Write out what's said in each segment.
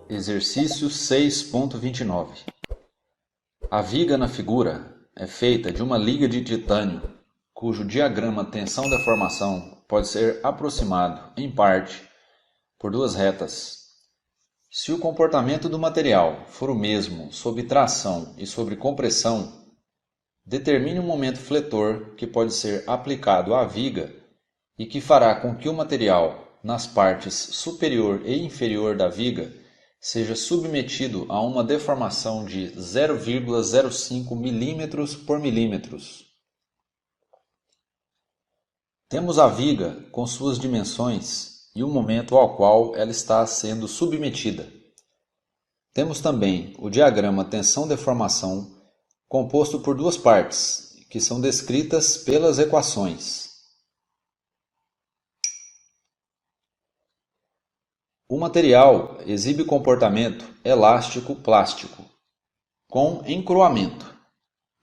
Exercício 6.29. A viga na figura é feita de uma liga de titânio, cujo diagrama tensão-deformação pode ser aproximado, em parte, por duas retas. Se o comportamento do material for o mesmo sob tração e sob compressão, determine um momento fletor que pode ser aplicado à viga e que fará com que o material, nas partes superior e inferior da viga, seja submetido a uma deformação de 0,05 mm por milímetros. Temos a viga com suas dimensões e o momento ao qual ela está sendo submetida. Temos também o diagrama tensão-deformação, composto por duas partes, que são descritas pelas equações. O material exibe comportamento elástico-plástico, com encroamento,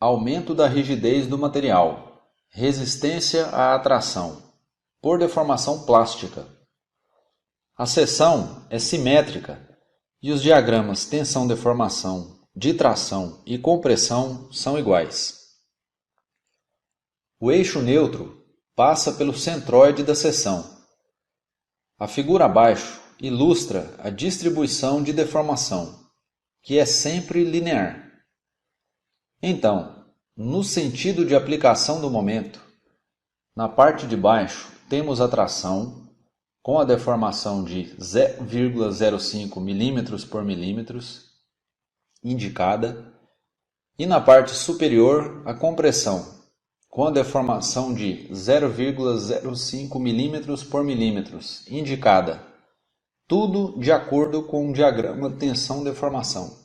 aumento da rigidez do material, resistência à atração, por deformação plástica. A seção é simétrica e os diagramas tensão-deformação, ditração e compressão são iguais. O eixo neutro passa pelo centróide da seção. A figura abaixo ilustra a distribuição de deformação, que é sempre linear. Então, no sentido de aplicação do momento, na parte de baixo temos a tração com a deformação de 0,05 mm por milímetros, indicada, e na parte superior a compressão, com a deformação de 0,05 mm por milímetros, indicada, tudo de acordo com o diagrama tensão-deformação.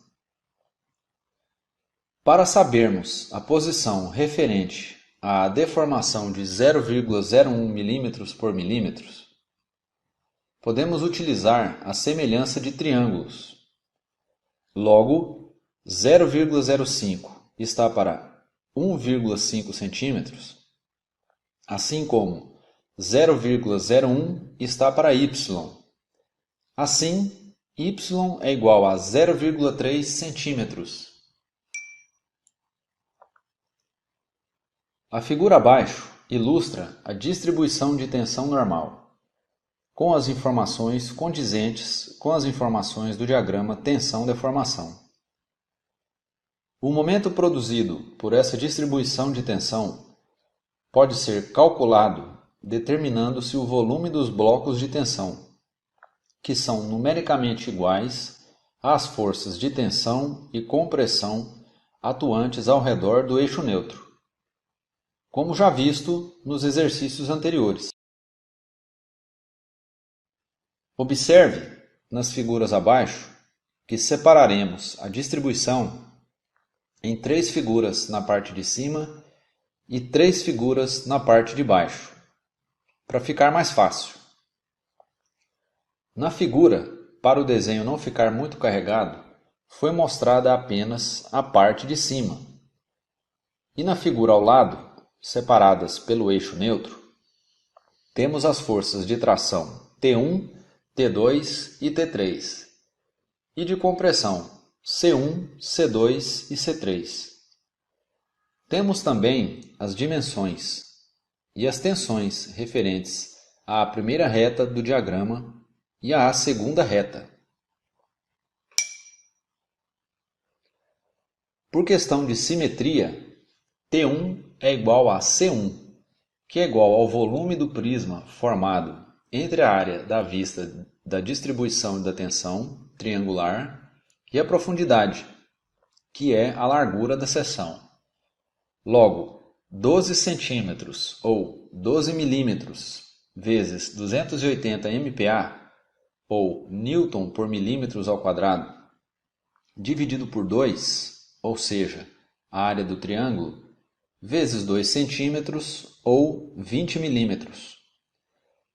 Para sabermos a posição referente à deformação de 0,01 mm por milímetros, podemos utilizar a semelhança de triângulos. Logo, 0,05 está para 1,5 cm, assim como 0,01 está para y. Assim, y é igual a 0,3 cm. A figura abaixo ilustra a distribuição de tensão normal, com as informações condizentes com as informações do diagrama tensão-deformação. O momento produzido por essa distribuição de tensão pode ser calculado determinando-se o volume dos blocos de tensão, que são numericamente iguais às forças de tensão e compressão atuantes ao redor do eixo neutro, como já visto nos exercícios anteriores. Observe nas figuras abaixo que separaremos a distribuição em 3 figuras na parte de cima e 3 figuras na parte de baixo, para ficar mais fácil. Na figura, para o desenho não ficar muito carregado, foi mostrada apenas a parte de cima. E na figura ao lado, separadas pelo eixo neutro, temos as forças de tração T1, T2 e T3, e de compressão C1, C2 e C3. Temos também as dimensões e as tensões referentes à primeira reta do diagrama e à segunda reta. Por questão de simetria, T1 é igual a C1, que é igual ao volume do prisma formado entre a área da vista da distribuição da tensão triangular e a profundidade, que é a largura da seção. Logo, 12 cm ou 12 mm vezes 280 MPa, ou Newton por milímetros ao quadrado, dividido por 2, ou seja, a área do triângulo, vezes 2 cm ou 20 mm.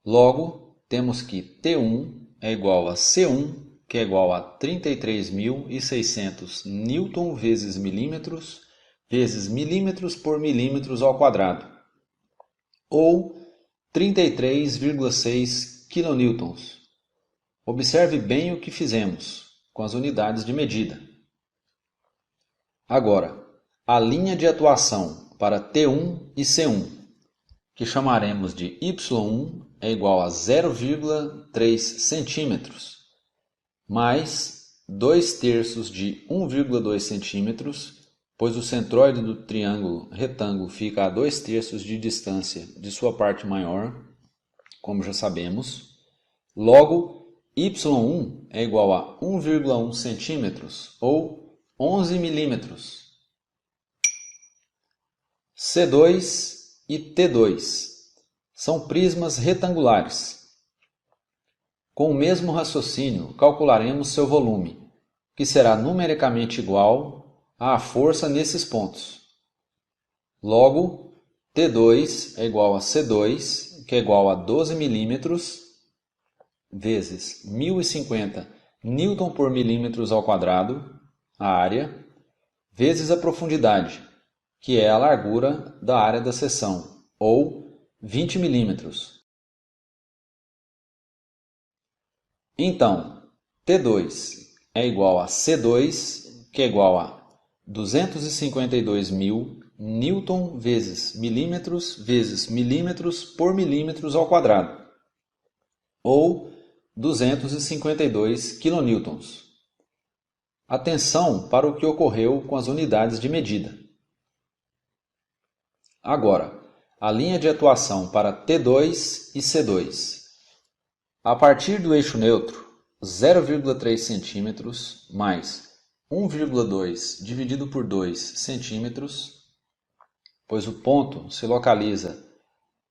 Logo, temos que T1 é igual a C1, que é igual a 33.600 Newton vezes milímetros por milímetros ao quadrado, ou 33,6 kN. Observe bem o que fizemos. com as unidades de medida. Agora, a linha de atuação para T1 e C1, que chamaremos de Y1, é igual a 0,3 centímetros, mais 2/3 de 1,2 centímetros, pois o centroide do triângulo retângulo fica a 2/3 de distância de sua parte maior, como já sabemos. Logo, Y1 é igual a 1,1 centímetros ou 11 milímetros. C2 e T2 são prismas retangulares. Com o mesmo raciocínio, calcularemos seu volume, que será numericamente igual à força nesses pontos. Logo, T2 é igual a C2, que é igual a 12 milímetros, vezes 1050 Newton por milímetros ao quadrado, a área, vezes a profundidade, que é a largura da área da seção, ou 20 milímetros. Então, T2 é igual a C2, que é igual a 252.000 Newton vezes milímetros por milímetros ao quadrado, ou 252 quilonewtons. Atenção para o que ocorreu com as unidades de medida. Agora, a linha de atuação para T2 e C2. A partir do eixo neutro, 0,3 centímetros mais 1,2 dividido por 2 centímetros, pois o ponto se localiza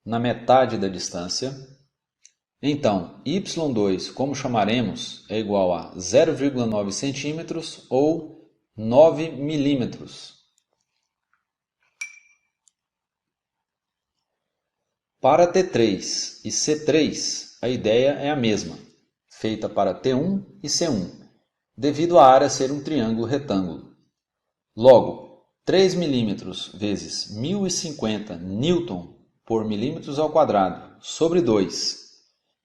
na metade da distância. Então, Y2, como chamaremos, é igual a 0,9 centímetros ou 9 milímetros. Para T3 e C3, a ideia é a mesma, feita para T1 e C1, devido à área ser um triângulo retângulo. Logo, 3 milímetros vezes 1050 Newton por milímetros ao quadrado sobre 2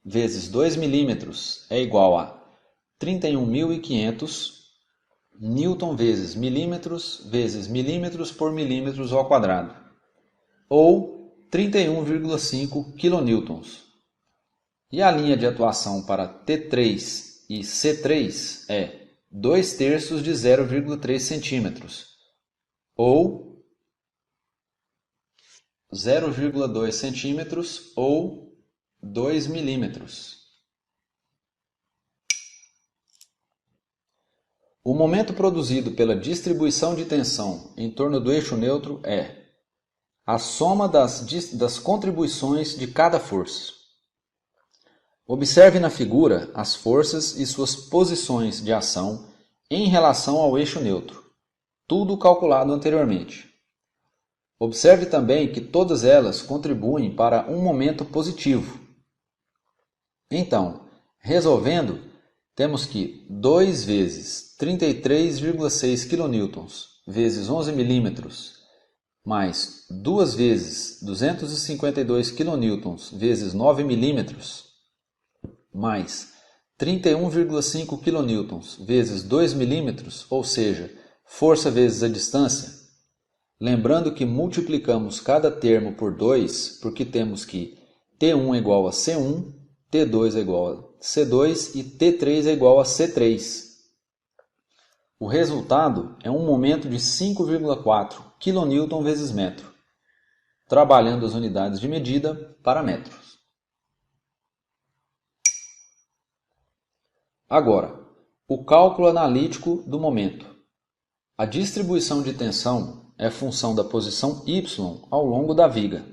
vezes 2 milímetros é igual a 31.500 Newton vezes milímetros por milímetros ao quadrado, ou 31,5 quilonewtons. E a linha de atuação para T3 e C3 é 2/3 de 0,3 centímetros, ou 0,2 centímetros ou 2 milímetros. O momento produzido pela distribuição de tensão em torno do eixo neutro é a soma das contribuições de cada força. Observe na figura as forças e suas posições de ação em relação ao eixo neutro, tudo calculado anteriormente. Observe também que todas elas contribuem para um momento positivo. Então, resolvendo, temos que 2 vezes 33,6 kN vezes 11 milímetros mais 2 vezes 252 kN vezes 9 milímetros mais 31,5 kN vezes 2 milímetros, ou seja, força vezes a distância. Lembrando que multiplicamos cada termo por 2, porque temos que T1 é igual a C1, T2 é igual a C2 e T3 é igual a C3. O resultado é um momento de 5,4 kN vezes metro, trabalhando as unidades de medida para metros. Agora, o cálculo analítico do momento. A distribuição de tensão é função da posição y ao longo da viga.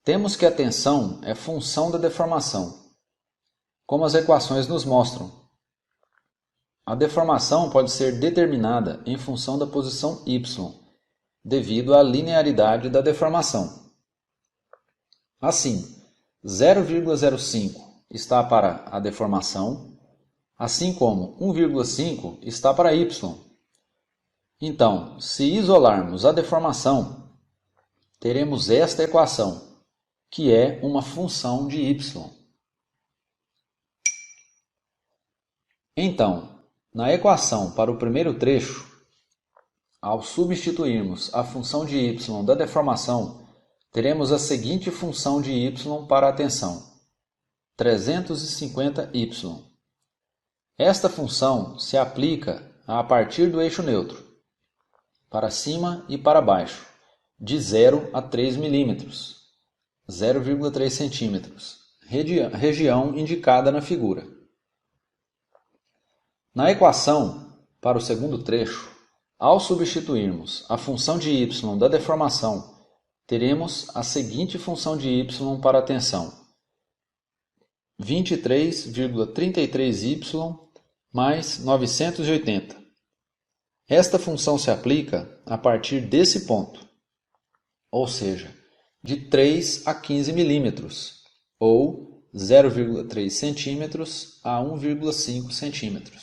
Temos que a tensão é função da deformação, como as equações nos mostram. A deformação pode ser determinada em função da posição y, devido à linearidade da deformação. Assim, 0,05 está para a deformação, assim como 1,5 está para y. Então, se isolarmos a deformação, teremos esta equação, que é uma função de y. Então, Na equação para o primeiro trecho, ao substituirmos a função de y da deformação, teremos a seguinte função de y para a tensão: 350y. Esta função se aplica a partir do eixo neutro, para cima e para baixo, de 0 a 3 mm, 0,3 cm, região indicada na figura. Na equação para o segundo trecho, ao substituirmos a função de y da deformação, teremos a seguinte função de y para a tensão: 23,33y mais 980. Esta função se aplica a partir desse ponto, ou seja, de 3 a 15 mm, ou 0,3 cm a 1,5 cm.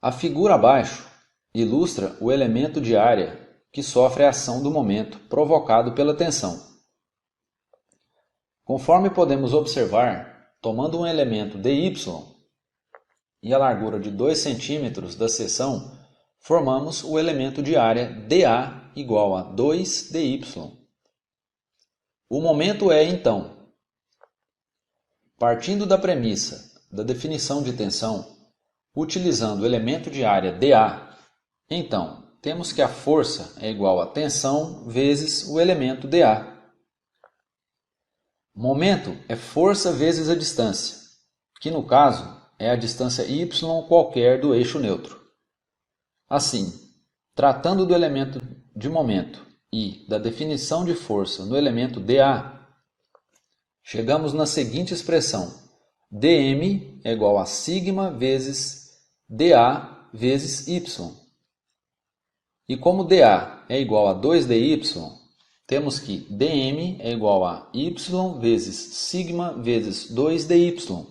A figura abaixo ilustra o elemento de área que sofre a ação do momento provocado pela tensão. Conforme podemos observar, tomando um elemento dy e a largura de 2 cm da seção, formamos o elemento de área dA igual a 2 dy. O momento é, então, partindo da premissa da definição de tensão, utilizando o elemento de área dA, então, temos que a força é igual a tensão vezes o elemento dA. Momento é força vezes a distância, que no caso é a distância y qualquer do eixo neutro. Assim, tratando do elemento de momento e da definição de força no elemento dA, chegamos na seguinte expressão: dm é igual a sigma vezes dA vezes y. E como dA é igual a 2dy, temos que dm é igual a y vezes sigma vezes 2dy,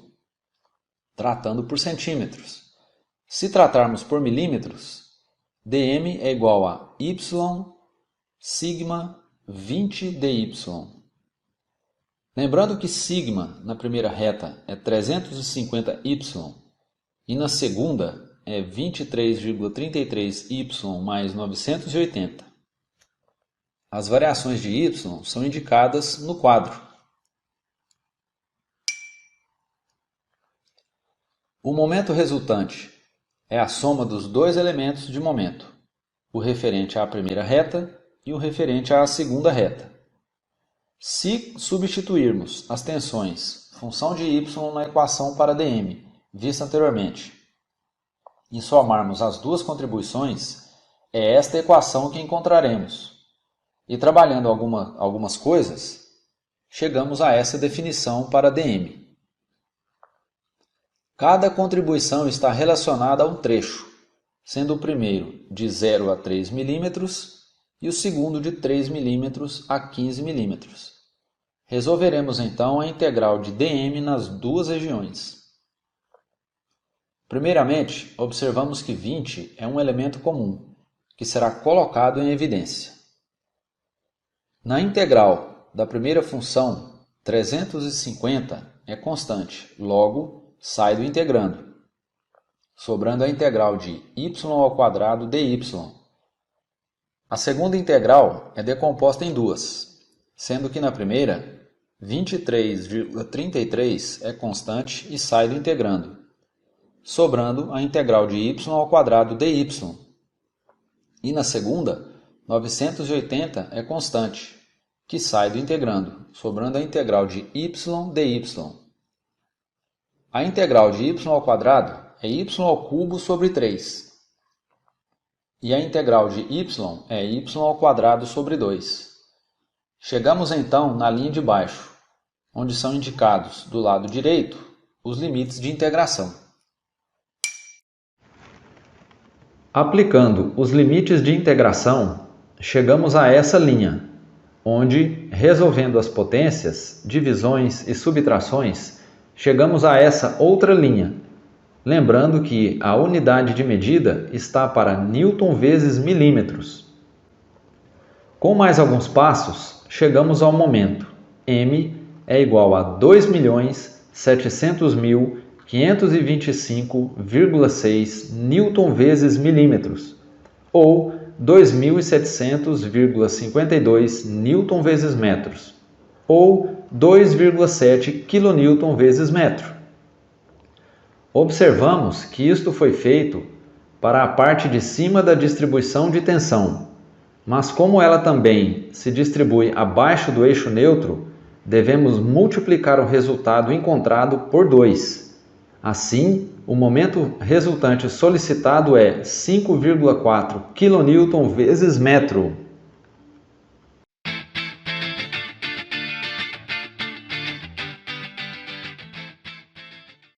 tratando por centímetros. Se tratarmos por milímetros, dm é igual a y sigma 20dy. Lembrando que sigma na primeira reta é 350y e na segunda é 23,33y mais 980. As variações de y são indicadas no quadro. O momento resultante é a soma dos dois elementos de momento, o referente à primeira reta e o referente à segunda reta. Se substituirmos as tensões função de y na equação para dm, vista anteriormente, e somarmos as duas contribuições, é esta equação que encontraremos. E trabalhando algumas coisas, chegamos a essa definição para dm. Cada contribuição está relacionada a um trecho, sendo o primeiro de 0 a 3 mm e o segundo de 3 mm a 15 mm. Resolveremos então a integral de dm nas duas regiões. Primeiramente, observamos que 20 é um elemento comum, que será colocado em evidência. Na integral da primeira função, 350 é constante, logo sai do integrando, sobrando a integral de y² dy. A segunda integral é decomposta em duas, sendo que na primeira, 23,33 é constante e sai do integrando, sobrando a integral de y² dy. E na segunda, 980 é constante, que sai do integrando, sobrando a integral de y dy. A integral de y² é y³ sobre 3. E a integral de y é y² sobre 2. Chegamos então na linha de baixo, onde são indicados do lado direito os limites de integração. Aplicando os limites de integração, chegamos a essa linha, onde, resolvendo as potências, divisões e subtrações, chegamos a essa outra linha, lembrando que a unidade de medida está para Newton vezes milímetros. Com mais alguns passos, chegamos ao momento. M é igual a 2.100.000 700.525,6 Newton vezes milímetros, ou 2.700,52 Newton vezes metros, ou 2,7 kN vezes metro. Observamos que isto foi feito para a parte de cima da distribuição de tensão, mas como ela também se distribui abaixo do eixo neutro, devemos multiplicar o resultado encontrado por 2. Assim, o momento resultante solicitado é 5,4 kN vezes metro.